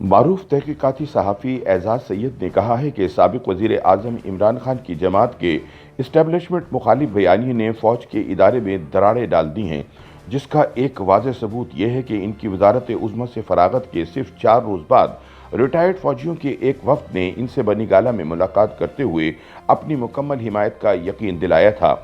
मारूफ तहकीकाती सहाफ़ी एजाज सैयद ने कहा है कि साबिक वज़ीर आज़म इमरान खान की जमात के इस्टेब्लिशमेंट मुखालिफ बयानी ने फ़ौज के इदारे में दरारें डाल दी हैं, जिसका एक वाज़ेह सबूत यह है कि इनकी वज़ारत उज़्मा से फ़राग़त के सिर्फ 4 रोज़ बाद रिटायर्ड फ़ौजियों के एक वफ़द ने इनसे बनी गाला में मुलाकात करते हुए अपनी मुकम्मल हिमायत का यकीन दिलाया था।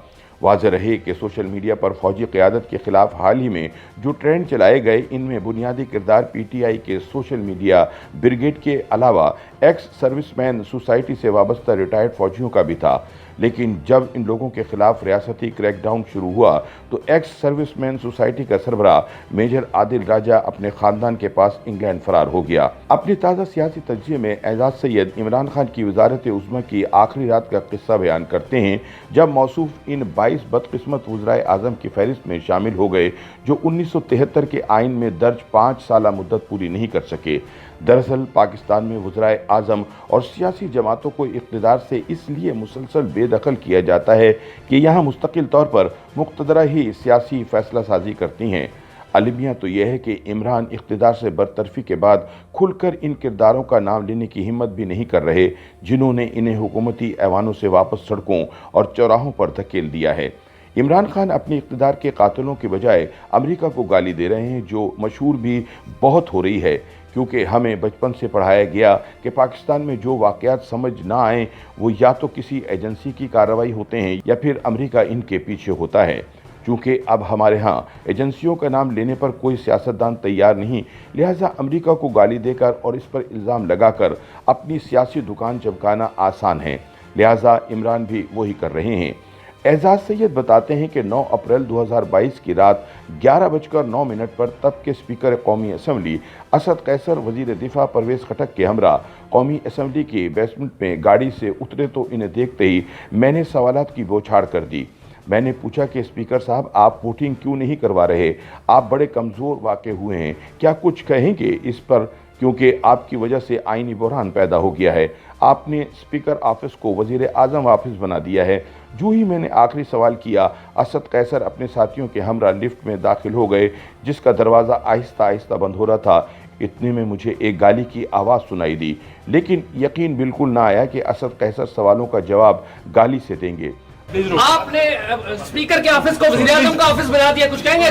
वाज़ेह रहे कि सोशल मीडिया पर फौजी क़यादत के खिलाफ हाल ही में जो ट्रेंड चलाए गए, इनमें बुनियादी किरदार पीटीआई के सोशल मीडिया ब्रिगेड के अलावा एक्स सर्विसमैन सोसाइटी से वाबस्ता रिटायर्ड फौजियों का भी था। लेकिन जब इन लोगों के खिलाफ रियासती क्रैकडाउन शुरू हुआ तो एक्स सर्विसमैन सोसाइटी का सरबराह मेजर आदिल राजा अपने ख़ानदान के पास इंग्लैंड फरार हो गया। अपनी ताज़ा सियासी तज्ज़िये में एजाज सैयद इमरान खान की वज़ारत उज़्मा की आखिरी रात का किस्सा बयान करते हैं, जब मौसूफ इन 22 बदकिस्मत वज़राए आज़म की फहरिस्त में शामिल हो गए जो 1973 के आइन में दर्ज 5 साला मुद्दत पूरी नहीं कर सके। दरअसल पाकिस्तान में वज़राए आज़म और सियासी जमातों को इक़्तिदार से इसलिए मुसलसल बेदखल किया जाता है कि यहाँ मुस्तकिल तौर पर मुक़्तदरा ही सियासी फ़ैसला साजी करती हैं। अलमिया तो यह है कि इमरान इक़्तिदार से बरतरफी के बाद खुलकर इन किरदारों का नाम लेने की हिम्मत भी नहीं कर रहे, जिन्होंने इन्हें हुकूमती ऐवानों से वापस सड़कों और चौराहों पर धकेल दिया है। इमरान खान अपने इक़्तिदार के कातिलों के बजाय अमेरिका को गाली दे रहे हैं, जो मशहूर भी बहुत हो रही है, क्योंकि हमें बचपन से पढ़ाया गया कि पाकिस्तान में जो वाक़यात समझ ना आए वो या तो किसी एजेंसी की कार्रवाई होते हैं या फिर अमेरिका इनके पीछे होता है। चूँकि अब हमारे यहाँ एजेंसियों का नाम लेने पर कोई सियासतदान तैयार नहीं, लिहाजा अमेरिका को गाली देकर और इस पर इल्ज़ाम लगाकर अपनी सियासी दुकान चमकाना आसान है। लिहाजा इमरान भी वही कर रहे हैं। एजाज सैयद बताते हैं कि 9 अप्रैल 2022 की रात 11:09 पर तब के स्पीकर कौमी असम्बली असद कैसर वज़ीर दिफा परवेज़ खटक के हमरा कौमी असम्बली के बेसमेंट में गाड़ी से उतरे तो इन्हें देखते ही मैंने सवालात की बौछार कर दी। मैंने पूछा कि स्पीकर साहब, आप वोटिंग क्यों नहीं करवा रहे? आप बड़े कमज़ोर वाक़ हुए हैं, क्या कुछ कहेंगे इस पर, क्योंकि आपकी वजह से आईनी बहरान पैदा हो गया है। आपने स्पीकर ऑफिस को वज़ीर आज़म ऑफिस बना दिया है। जो ही मैंने आखिरी सवाल किया, असद कैसर अपने साथियों के हमरा लिफ्ट में दाखिल हो गए, जिसका दरवाज़ा आहिस्ता आहिस्ता बंद हो रहा था। इतने में मुझे एक गाली की आवाज़ सुनाई दी, लेकिन यकीन बिल्कुल ना आया कि असद कैसर सवालों का जवाब गाली से देंगे। आपने स्पीकर के ऑफिस को वज़ीर आज़म का ऑफिस बना दिया, कुछ कहेंगे?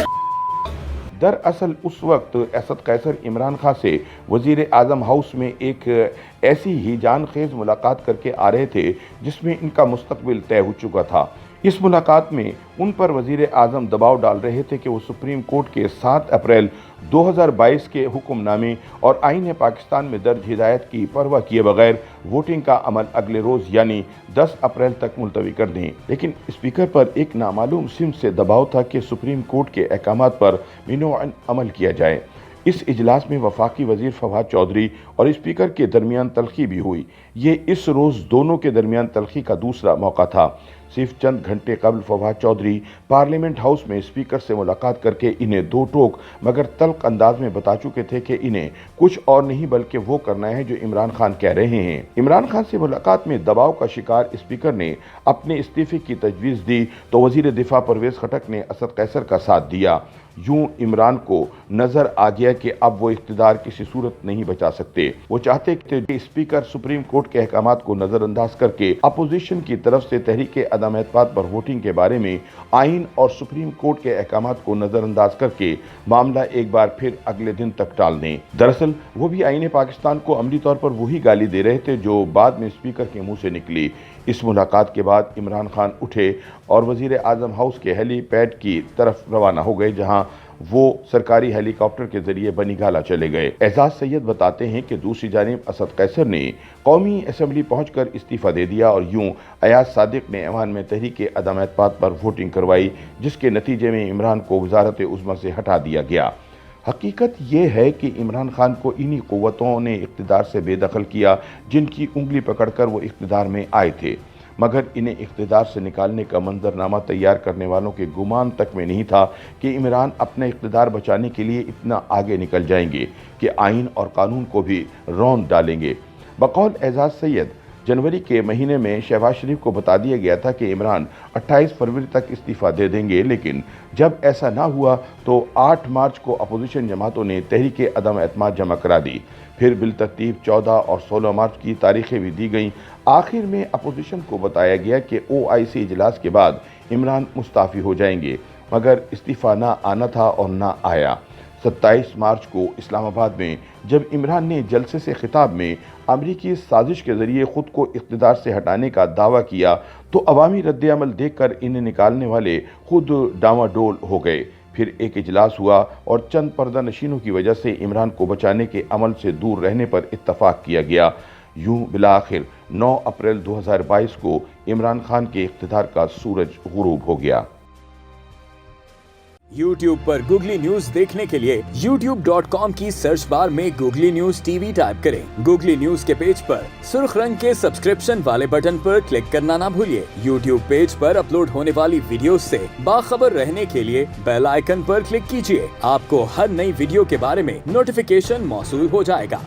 दरअसल उस वक्त असद कैसर इमरान खान से वज़ीर आज़म हाउस में एक ऐसी ही जानखेज़ मुलाकात करके आ रहे थे जिसमें इनका मुस्तकबिल तय हो चुका था। इस मुलाकात में उन पर वज़ीर आज़म दबाव डाल रहे थे कि वो सुप्रीम कोर्ट के 7 अप्रैल 2022 के हुक्मनामे और आईन पाकिस्तान में दर्ज हिदायत की परवाह किए बगैर वोटिंग का अमल अगले रोज़ यानी 10 अप्रैल तक मुलतवी कर दें। लेकिन स्पीकर पर एक नामालूम सिम से दबाव था कि सुप्रीम कोर्ट के अहकामात पर मिनोअन अमल किया जाए। इस इजलास में वफाकी वज़ीर फवाद चौधरी और स्पीकर के दरमियान तलखी भी हुई। ये इस रोज़ दोनों के दरमियान तलखी का दूसरा मौका था। सिर्फ चंद घंटे कबल फवाद चौधरी पार्लियामेंट हाउस में स्पीकर से मुलाकात करके इन्हें दो टोक मगर तल्ख अंदाज में बता चुके थे कि इन्हें कुछ और नहीं बल्कि वो करना है जो इमरान खान कह रहे हैं। इमरान खान से मुलाकात में दबाव का शिकार स्पीकर ने अपने इस्तीफे की तजवीज़ दी तो वज़ीर दिफा परवेज़ खटक ने असद कैसर का साथ दिया। यूं इमरान को नजर आ गया कि अब वो इख्तिदार किसी सूरत नहीं बचा सकते। वो चाहते थे कि स्पीकर सुप्रीम कोर्ट के अहकामात को नजरअंदाज करके अपोजिशन की तरफ से तहरीक अदम एतमाद पर वोटिंग के बारे में आइन और सुप्रीम कोर्ट के अहकामात को नजरअंदाज करके मामला एक बार फिर अगले दिन तक टाल दें। दरअसल वो भी आईन पाकिस्तान को अमली तौर पर वही गाली दे रहे थे जो बाद में स्पीकर के मुंह से निकली। इस मुलाकात के बाद इमरान खान उठे और वज़ीर आज़म हाउस के हेलीपैड की तरफ रवाना हो गए, जहां वो सरकारी हेलीकॉप्टर के जरिए बनीगाला चले गए। एजाज सैयद बताते हैं कि दूसरी जानिब असद कैसर ने कौमी असम्बली पहुंचकर इस्तीफ़ा दे दिया और यूं अयाज सादिक ने ऐवान में तहरीक अदम एतमाद पर वोटिंग करवाई, जिसके नतीजे में इमरान को वज़ारत उज़्मा से हटा दिया गया। हकीकत ये है कि इमरान खान को इन्हीं क़ुव्वतों ने इक़्तिदार से बेदखल किया जिनकी उंगली पकड़कर वो इक़्तिदार में आए थे, मगर इन्हें इक़्तिदार से निकालने का मंजरनामा तैयार करने वालों के गुमान तक में नहीं था कि इमरान अपना इक़्तिदार बचाने के लिए इतना आगे निकल जाएंगे कि आइन और कानून को भी रौंद डालेंगे। बकौल एजाज सैयद, जनवरी के महीने में शहबाज शरीफ को बता दिया गया था कि इमरान 28 फरवरी तक इस्तीफ़ा दे देंगे, लेकिन जब ऐसा ना हुआ तो 8 मार्च को अपोजिशन जमातों ने तहरीक अदम एतमाद जमा करा दी। फिर बिलतरतीब 14 और 16 मार्च की तारीखें भी दी गईं। आखिर में अपोजिशन को बताया गया कि OIC इजलास के बाद इमरान मुस्ताफ़ी हो जाएंगे, मगर इस्तीफ़ा ना आना था और ना आया। 27 मार्च को इस्लामाबाद में जब इमरान ने जलसे से खिताब में अमरीकी साजिश के ज़रिए ख़ुद को इक़्तिदार से हटाने का दावा किया तो अवामी रद्द-ए-अमल देखकर इन्हें निकालने वाले खुद डामाडोल हो गए। फिर एक इजलास हुआ और चंद पर्दा नशीनों की वजह से इमरान को बचाने के अमल से दूर रहने पर इत्तफाक किया गया। यूं बिलाखिर 9 अप्रैल 2022 को इमरान खान के इक़्तिदार का सूरज गुरूब हो गया। YouTube पर गूगली न्यूज देखने के लिए youtube.com की सर्च बार में गूगली न्यूज टीवी टाइप करें। गूगली न्यूज के पेज पर सुर्ख रंग के सब्सक्रिप्शन वाले बटन पर क्लिक करना ना भूलिए। YouTube पेज पर अपलोड होने वाली वीडियोस से बाखबर रहने के लिए बेल आइकन पर क्लिक कीजिए। आपको हर नई वीडियो के बारे में नोटिफिकेशन मौसूल हो जाएगा।